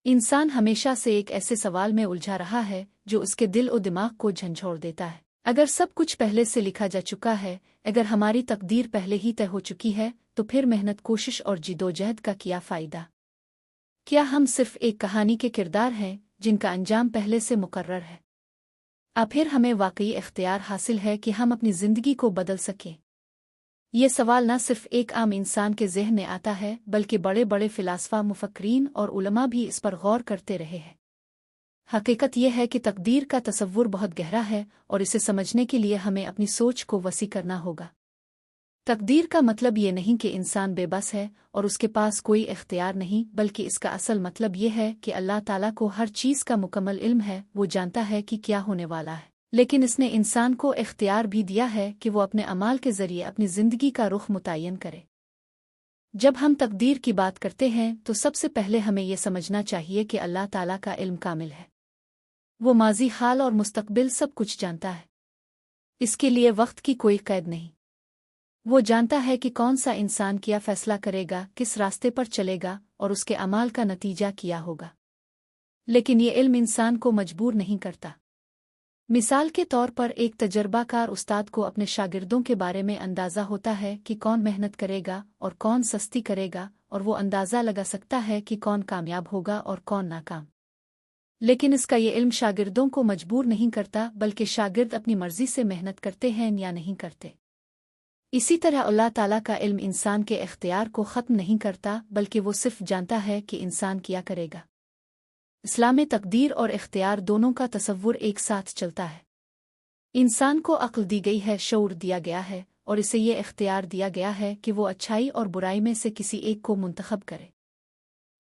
इंसान हमेशा से एक ऐसे सवाल में उलझा रहा है जो उसके दिल और दिमाग को झंझोड़ देता है। अगर सब कुछ पहले से लिखा जा चुका है, अगर हमारी तकदीर पहले ही तय हो चुकी है, तो फिर मेहनत, कोशिश और जिदोजहद का क्या फ़ायदा? क्या हम सिर्फ एक कहानी के किरदार हैं जिनका अंजाम पहले से मुकर्रर है? फिर हमें वाकई इख्तियार हासिल है कि हम अपनी ज़िंदगी को बदल सकें? ये सवाल न सिर्फ एक आम इंसान के ज़हन में आता है, बल्कि बड़े बड़े फ़िलासफ़ा, मुफ़क्किरीन और उलमा भी इस पर गौर करते रहे हैं। हकीकत यह है कि तकदीर का तसव्वुर बहुत गहरा है और इसे समझने के लिए हमें अपनी सोच को वसी करना होगा। तकदीर का मतलब ये नहीं कि इंसान बेबस है और उसके पास कोई इख्तियार नहीं, बल्कि इसका असल मतलब ये है कि अल्लाह ताला को हर चीज़ का मुकम्मल इल्म है। वो जानता है कि क्या होने वाला है, लेकिन इसने इंसान को इख्तियार भी दिया है कि वो अपने अमाल के ज़रिए अपनी ज़िंदगी का रुख मुतय्यन करे। जब हम तकदीर की बात करते हैं तो सबसे पहले हमें यह समझना चाहिए कि अल्लाह ताला का इल्म कामिल है। वो माजी, हाल और मुस्तकबिल सब कुछ जानता है। इसके लिए वक्त की कोई कैद नहीं। वो जानता है कि कौन सा इंसान क्या फैसला करेगा, किस रास्ते पर चलेगा और उसके अमाल का नतीजा क्या होगा। लेकिन ये इल्म इंसान को मजबूर नहीं करता। मिसाल के तौर पर एक तजर्बाकार उस्ताद को अपने शागिर्दों के बारे में अंदाज़ा होता है कि कौन मेहनत करेगा और कौन सस्ती करेगा, और वो अंदाज़ा लगा सकता है कि कौन कामयाब होगा और कौन नाकाम। लेकिन इसका ये इल्म शागिर्दों को मजबूर नहीं करता, बल्कि शागिर्द अपनी मर्जी से मेहनत करते हैं या नहीं करते। इसी तरह अल्लाह ताला का इल्म इंसान के इख्तियार को ख़त्म नहीं करता, बल्कि वो सिर्फ जानता है कि इंसान क्या करेगा। इस्लाम में तकदीर और इख्तियार दोनों का तसव्वुर एक साथ चलता है। इंसान को अक्ल दी गई है, शऊर दिया गया है और इसे ये इख्तियार दिया गया है कि वो अच्छाई और बुराई में से किसी एक को मुंतखब करे।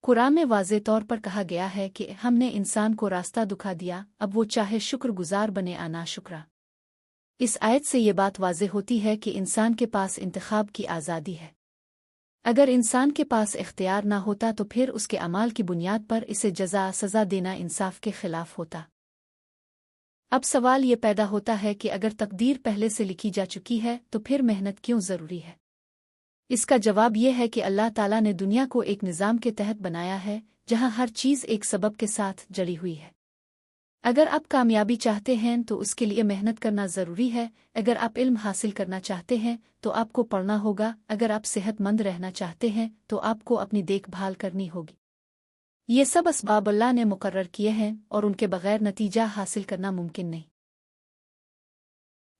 कुरान में वाज़े तौर पर कहा गया है कि हमने इंसान को रास्ता दिखा दिया, अब वो चाहे शुक्रगुजार बने या नाशुक्रा। इस आयत से ये बात वाज़े होती है कि इंसान के पास इंतखाब की आज़ादी है। अगर इंसान के पास इख्तियार ना होता तो फिर उसके अमाल की बुनियाद पर इसे सज़ा देना इंसाफ के खिलाफ होता। अब सवाल ये पैदा होता है कि अगर तकदीर पहले से लिखी जा चुकी है तो फिर मेहनत क्यों ज़रूरी है? इसका जवाब यह है कि अल्लाह ताला ने दुनिया को एक निज़ाम के तहत बनाया है, जहां हर चीज़ एक सबब के साथ जड़ी हुई है। अगर आप कामयाबी चाहते हैं तो उसके लिए मेहनत करना ज़रूरी है। अगर आप इल्म हासिल करना चाहते हैं तो आपको पढ़ना होगा। अगर आप सेहतमंद रहना चाहते हैं तो आपको अपनी देखभाल करनी होगी। ये सब असबाब अल्लाह ने मुकर्रर किए हैं और उनके बगैर नतीजा हासिल करना मुमकिन नहीं।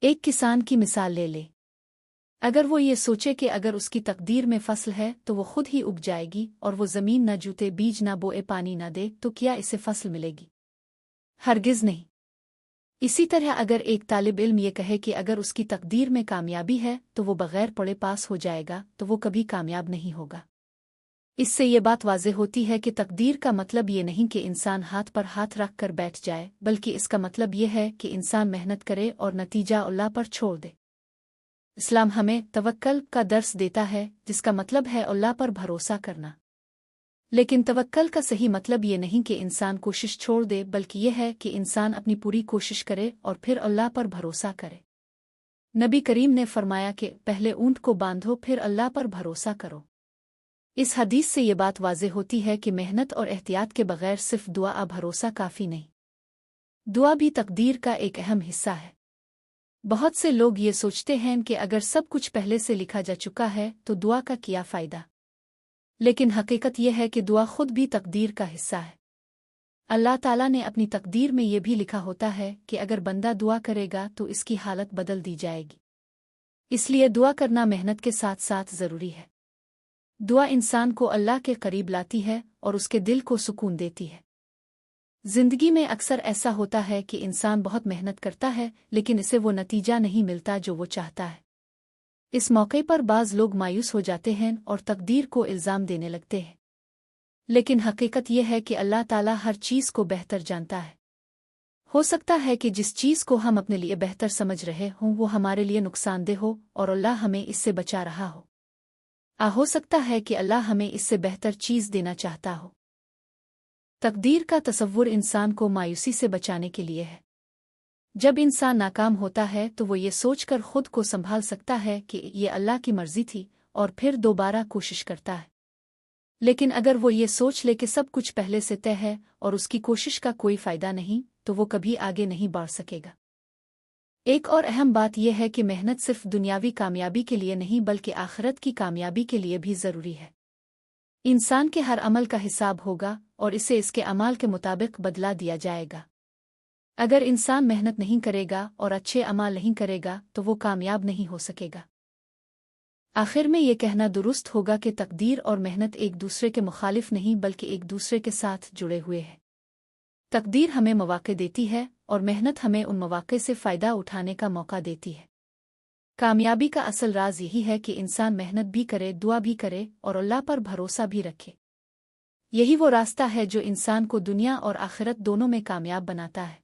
एक किसान की मिसाल ले ले। अगर वो ये सोचे कि अगर उसकी तकदीर में फसल है तो वो खुद ही उग जाएगी और वो ज़मीन न जूते, बीज न बोए, पानी न दे, तो क्या इसे फसल मिलेगी? हरगिज़ नहीं। इसी तरह अगर एक तालिब इल्म ये कहे कि अगर उसकी तकदीर में कामयाबी है तो वो बगैर पढ़े पास हो जाएगा, तो वो कभी कामयाब नहीं होगा। इससे ये बात वाज़े होती है कि तकदीर का मतलब ये नहीं कि इंसान हाथ पर हाथ रख कर बैठ जाए, बल्कि इसका मतलब ये है कि इंसान मेहनत करे और नतीजा अल्लाह पर छोड़ दे। इस्लाम हमें तवक्कल का दर्स देता है, जिसका मतलब है अल्लाह पर भरोसा करना। लेकिन तवक्कल का सही मतलब ये नहीं कि इंसान कोशिश छोड़ दे, बल्कि यह है कि इंसान अपनी पूरी कोशिश करे और फिर अल्लाह पर भरोसा करे। नबी करीम ने फरमाया कि पहले ऊंट को बांधो, फिर अल्लाह पर भरोसा करो। इस हदीस से ये बात वाज़े होती है कि मेहनत और एहतियात के बगैर सिर्फ दुआ भरोसा काफ़ी नहीं। दुआ भी तकदीर का एक अहम हिस्सा है। बहुत से लोग ये सोचते हैं कि अगर सब कुछ पहले से लिखा जा चुका है तो दुआ का क्या फ़ायदा? लेकिन हकीकत यह है कि दुआ खुद भी तकदीर का हिस्सा है। अल्लाह ताला ने अपनी तकदीर में यह भी लिखा होता है कि अगर बंदा दुआ करेगा तो इसकी हालत बदल दी जाएगी। इसलिए दुआ करना मेहनत के साथ साथ ज़रूरी है। दुआ इंसान को अल्लाह के करीब लाती है और उसके दिल को सुकून देती है। ज़िंदगी में अक्सर ऐसा होता है कि इंसान बहुत मेहनत करता है, लेकिन इसे वो नतीजा नहीं मिलता जो वो चाहता है। इस मौके पर बाज़ लोग मायूस हो जाते हैं और तकदीर को इल्ज़ाम देने लगते हैं। लेकिन हकीकत यह है कि अल्लाह ताला हर चीज़ को बेहतर जानता है। हो सकता है कि जिस चीज़ को हम अपने लिए बेहतर समझ रहे हों वो हमारे लिए नुकसानदेह हो और अल्लाह हमें इससे बचा रहा हो। हो सकता है कि अल्लाह हमें इससे बेहतर चीज़ देना चाहता हो। तकदीर का तसव्वुर इंसान को मायूसी से बचाने के लिए है। जब इंसान नाकाम होता है तो वो ये सोचकर खुद को संभाल सकता है कि ये अल्लाह की मर्ज़ी थी और फिर दोबारा कोशिश करता है। लेकिन अगर वो ये सोच ले कि सब कुछ पहले से तय है और उसकी कोशिश का कोई फायदा नहीं, तो वो कभी आगे नहीं बढ़ सकेगा। एक और अहम बात यह है कि मेहनत सिर्फ दुनियावी कामयाबी के लिए नहीं बल्कि आखिरत की कामयाबी के लिए भी ज़रूरी है। इंसान के हर अमल का हिसाब होगा और इसे इसके अमाल के मुताबिक बदला दिया जाएगा। अगर इंसान मेहनत नहीं करेगा और अच्छे अमाल नहीं करेगा तो वो कामयाब नहीं हो सकेगा। आखिर में ये कहना दुरुस्त होगा कि तकदीर और मेहनत एक दूसरे के मुखालिफ नहीं बल्कि एक दूसरे के साथ जुड़े हुए हैं। तकदीर हमें मौके देती है और मेहनत हमें उन मौके से फ़ायदा उठाने का मौका देती है। कामयाबी का असल राज यही है कि इंसान मेहनत भी करे, दुआ भी करे और अल्लाह पर भरोसा भी रखे। यही वो रास्ता है जो इंसान को दुनिया और आखिरत दोनों में कामयाब बनाता है।